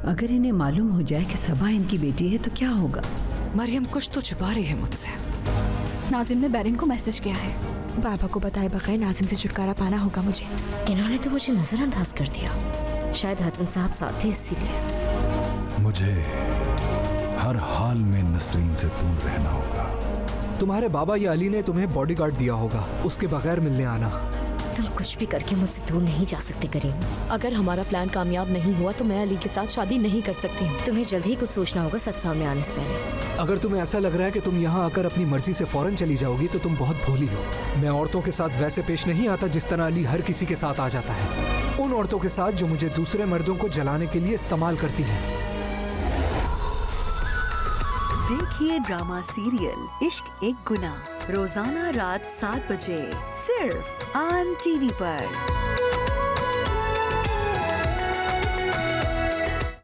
अगर इन्हें मालूम हो जाए कि सबा इनकी बेटी है तो क्या होगा? मरियम कुछ तो छुपा रही है मुझसे। नाजिम ने बैरिन को मैसेज किया है। बाबा को बताए बगैर नाजिम से छुटकारा पाना होगा मुझे। इन्होंने तो मुझे नजरअंदाज कर दिया, शायद हसन साहब साथ थे इसीलिए। मुझे हर हाल में नसरीन से दूर रहना होगा। तुम्हारे बाबा या अली ने तुम्हें बॉडीगार्ड दिया होगा, उसके बगैर मिलने आना। तुम कुछ भी करके मुझसे दूर नहीं जा सकते करीम। अगर हमारा प्लान कामयाब नहीं हुआ तो मैं अली के साथ शादी नहीं कर सकती हूँ। तुम्हें जल्द ही कुछ सोचना होगा सच सामने आने से पहले। अगर तुम्हें ऐसा लग रहा है कि तुम यहाँ आकर अपनी मर्जी से फौरन चली जाओगी तो तुम बहुत भोली हो। मैं औरतों के साथ वैसे पेश नहीं आता जिस तरह अली हर किसी के साथ आ जाता है, उन औरतों के साथ जो मुझे दूसरे मर्दों को जलाने के लिए इस्तेमाल करती हैं। देखिए ड्रामा सीरियल इश्क एक गुनाह रोजाना रात 7 बजे सिर्फ ऑन टीवी पर।